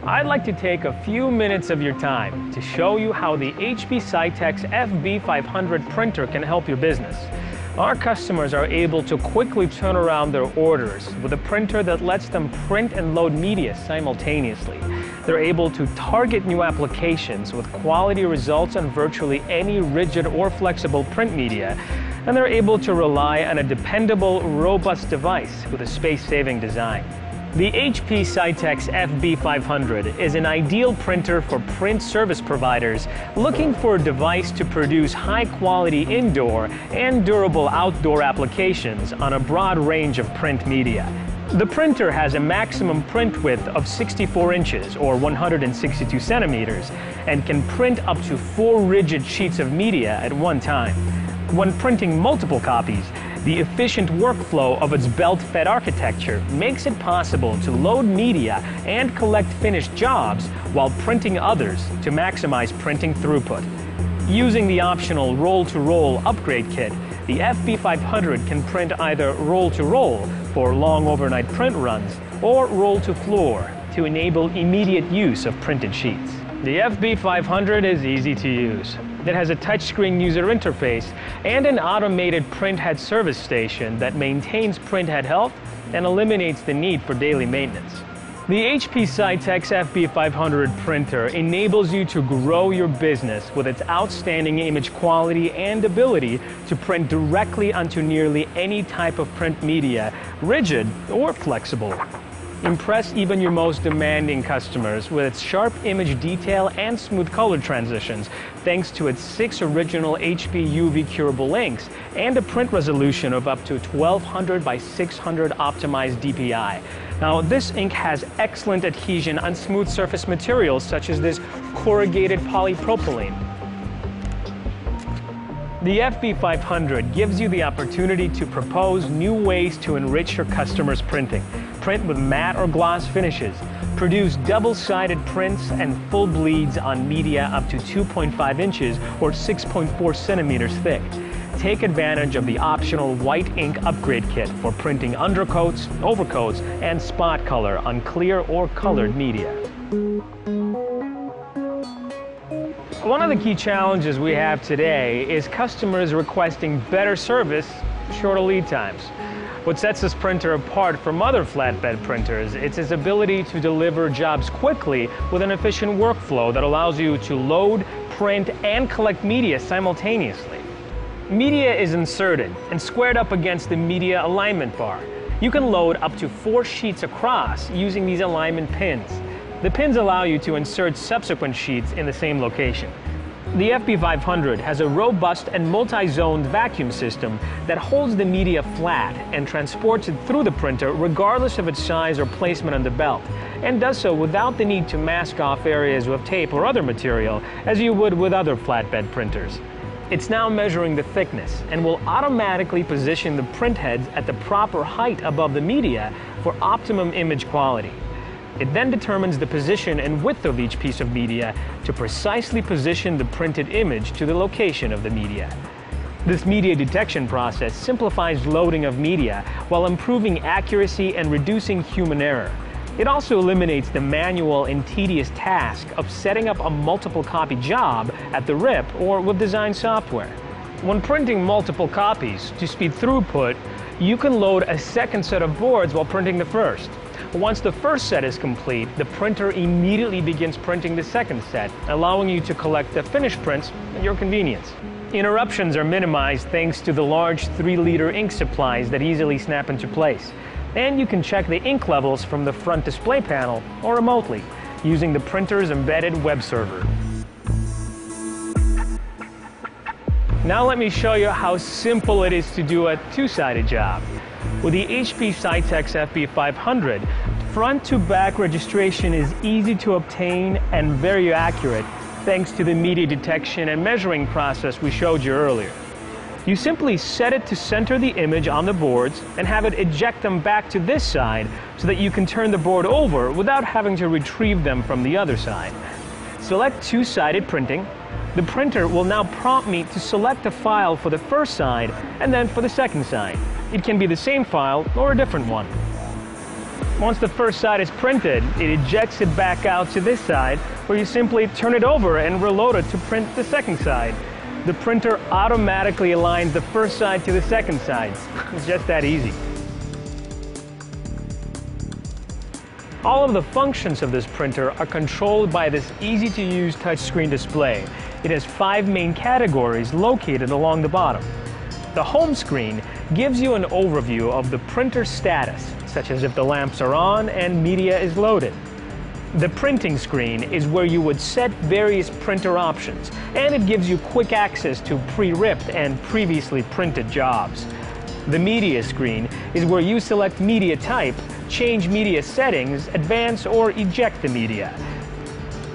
I'd like to take a few minutes of your time to show you how the HP Scitex FB500 printer can help your business. Our customers are able to quickly turn around their orders with a printer that lets them print and load media simultaneously. They're able to target new applications with quality results on virtually any rigid or flexible print media, and they're able to rely on a dependable, robust device with a space-saving design. The HP Scitex FB500 is an ideal printer for print service providers looking for a device to produce high-quality indoor and durable outdoor applications on a broad range of print media. The printer has a maximum print width of 64 inches or 162 centimeters and can print up to 4 rigid sheets of media at one time. When printing multiple copies, the efficient workflow of its belt-fed architecture makes it possible to load media and collect finished jobs while printing others to maximize printing throughput. Using the optional roll-to-roll upgrade kit, the FB500 can print either roll-to-roll for long overnight print runs or roll-to-floor to enable immediate use of printed sheets. The FB500 is easy to use. It has a touchscreen user interface and an automated printhead service station that maintains printhead health and eliminates the need for daily maintenance. The HP Scitex FB500 printer enables you to grow your business with its outstanding image quality and ability to print directly onto nearly any type of print media, rigid or flexible. Impress even your most demanding customers with its sharp image detail and smooth color transitions, thanks to its 6 original HP UV curable inks and a print resolution of up to 1200 by 600 optimized DPI. Now, this ink has excellent adhesion on smooth surface materials such as this corrugated polypropylene. The FB500 gives you the opportunity to propose new ways to enrich your customers' printing. Print with matte or gloss finishes. Produce double-sided prints and full bleeds on media up to 2.5 inches or 6.4 centimeters thick. Take advantage of the optional white ink upgrade kit for printing undercoats, overcoats, and spot color on clear or colored media. One of the key challenges we have today is customers requesting better service, shorter lead times. What sets this printer apart from other flatbed printers is its ability to deliver jobs quickly with an efficient workflow that allows you to load, print, and collect media simultaneously. Media is inserted and squared up against the media alignment bar. You can load up to 4 sheets across using these alignment pins. The pins allow you to insert subsequent sheets in the same location. The FB500 has a robust and multi-zoned vacuum system that holds the media flat and transports it through the printer regardless of its size or placement on the belt, and does so without the need to mask off areas with tape or other material as you would with other flatbed printers. It's now measuring the thickness and will automatically position the print heads at the proper height above the media for optimum image quality. It then determines the position and width of each piece of media to precisely position the printed image to the location of the media. This media detection process simplifies loading of media while improving accuracy and reducing human error. It also eliminates the manual and tedious task of setting up a multiple copy job at the RIP or with design software. When printing multiple copies to speed throughput, you can load a second set of boards while printing the first. Once the first set is complete, the printer immediately begins printing the second set, allowing you to collect the finished prints at your convenience. Interruptions are minimized thanks to the large 3-liter ink supplies that easily snap into place. And you can check the ink levels from the front display panel or remotely using the printer's embedded web server. Now let me show you how simple it is to do a 2-sided job. With the HP Scitex FB500, front-to-back registration is easy to obtain and very accurate thanks to the media detection and measuring process we showed you earlier. You simply set it to center the image on the boards and have it eject them back to this side so that you can turn the board over without having to retrieve them from the other side. Select 2-sided printing. The printer will now prompt me to select a file for the first side and then for the second side. It can be the same file or a different one. Once the first side is printed, it ejects it back out to this side, where you simply turn it over and reload it to print the second side. The printer automatically aligns the first side to the second side. It's just that easy. All of the functions of this printer are controlled by this easy-to-use touchscreen display. It has 5 main categories located along the bottom. The home screen gives you an overview of the printer status, such as if the lamps are on and media is loaded. The printing screen is where you would set various printer options, and it gives you quick access to pre-ripped and previously printed jobs. The media screen is where you select media type, change media settings, advance or eject the media.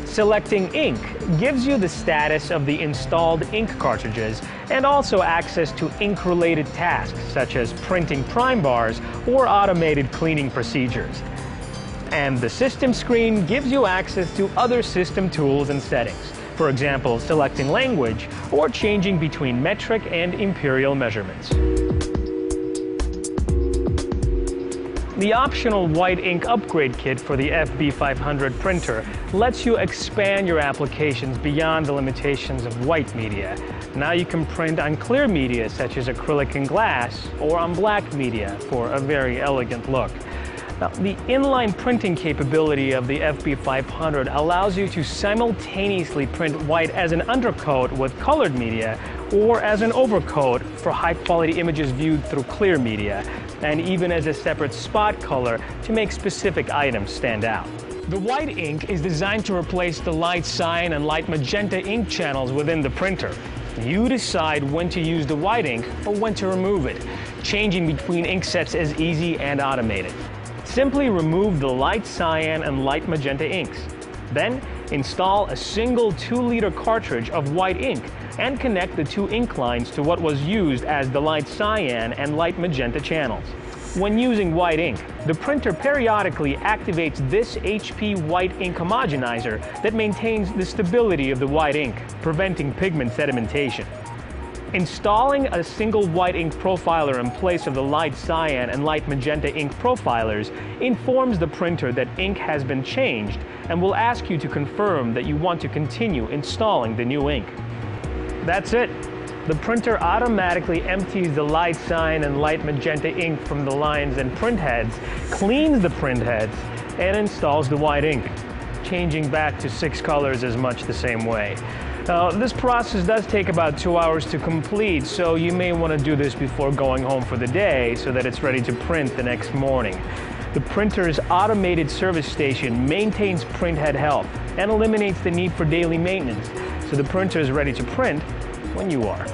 Selecting ink gives you the status of the installed ink cartridges and also access to ink-related tasks such as printing prime bars or automated cleaning procedures. And the system screen gives you access to other system tools and settings, for example, selecting language or changing between metric and imperial measurements. The optional white ink upgrade kit for the FB500 printer lets you expand your applications beyond the limitations of white media. Now you can print on clear media such as acrylic and glass, or on black media for a very elegant look. Now, the inline printing capability of the FB500 allows you to simultaneously print white as an undercoat with colored media or as an overcoat for high-quality images viewed through clear media, and even as a separate spot color to make specific items stand out. The white ink is designed to replace the light cyan and light magenta ink channels within the printer. You decide when to use the white ink or when to remove it. Changing between ink sets is easy and automated. Simply remove the light cyan and light magenta inks. Then install a single 2-liter cartridge of white ink and connect the 2 ink lines to what was used as the light cyan and light magenta channels. When using white ink, the printer periodically activates this HP white ink homogenizer that maintains the stability of the white ink, preventing pigment sedimentation. Installing a single white ink profiler in place of the light cyan and light magenta ink profilers informs the printer that ink has been changed and will ask you to confirm that you want to continue installing the new ink. That's it. The printer automatically empties the light cyan and light magenta ink from the lines and print heads, cleans the print heads, and installs the white ink. Changing back to 6 colors is much the same way. Now, this process does take about 2 hours to complete, so you may want to do this before going home for the day so that it's ready to print the next morning. The printer's automated service station maintains print head health and eliminates the need for daily maintenance, so the printer is ready to print when you are.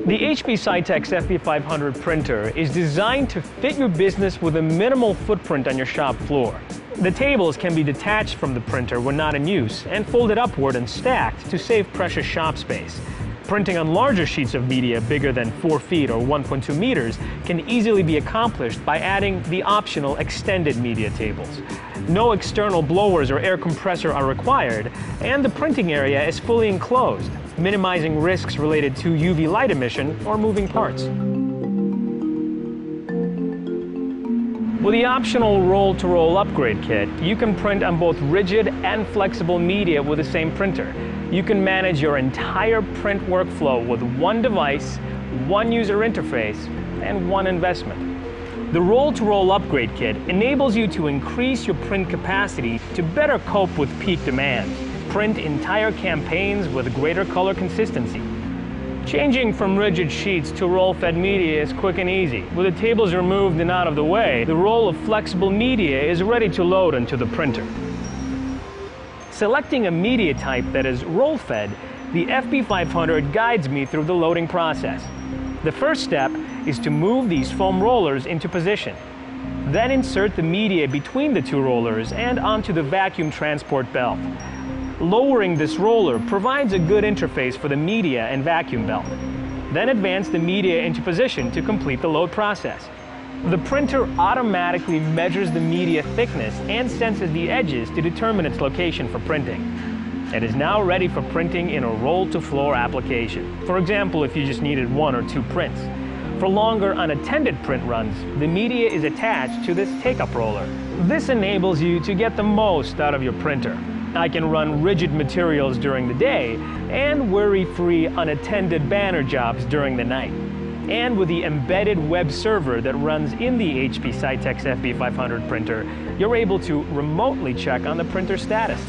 The HP Scitex FB500 printer is designed to fit your business with a minimal footprint on your shop floor. The tables can be detached from the printer when not in use and folded upward and stacked to save precious shop space. Printing on larger sheets of media bigger than 4 feet or 1.2 meters can easily be accomplished by adding the optional extended media tables. No external blowers or air compressor are required, and the printing area is fully enclosed, minimizing risks related to UV light emission or moving parts. With the optional roll-to-roll upgrade kit, you can print on both rigid and flexible media with the same printer. You can manage your entire print workflow with one device, one user interface, and one investment. The roll-to-roll upgrade kit enables you to increase your print capacity to better cope with peak demand. Print entire campaigns with greater color consistency. Changing from rigid sheets to roll-fed media is quick and easy. With the tables removed and out of the way, the roll of flexible media is ready to load onto the printer. Selecting a media type that is roll-fed, the FB500 guides me through the loading process. The first step is to move these foam rollers into position. Then insert the media between the 2 rollers and onto the vacuum transport belt. Lowering this roller provides a good interface for the media and vacuum belt. Then advance the media into position to complete the load process. The printer automatically measures the media thickness and senses the edges to determine its location for printing. It is now ready for printing in a roll-to-floor application. For example, if you just needed 1 or 2 prints. For longer unattended print runs, the media is attached to this take-up roller. This enables you to get the most out of your printer. I can run rigid materials during the day and worry-free unattended banner jobs during the night. And with the embedded web server that runs in the HP Scitex FB500 printer, you're able to remotely check on the printer status.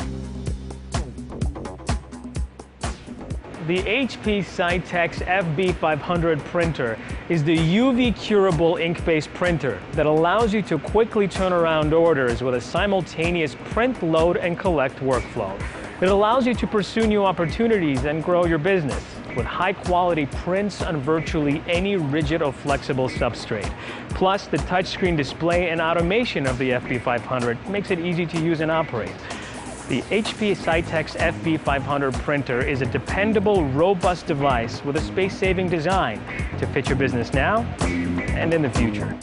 The HP Scitex FB500 printer is the UV curable ink-based printer that allows you to quickly turn around orders with a simultaneous print, load, and collect workflow. It allows you to pursue new opportunities and grow your business with high-quality prints on virtually any rigid or flexible substrate. Plus, the touchscreen display and automation of the FB500 makes it easy to use and operate. The HP Scitex FB500 printer is a dependable, robust device with a space-saving design to fit your business now and in the future.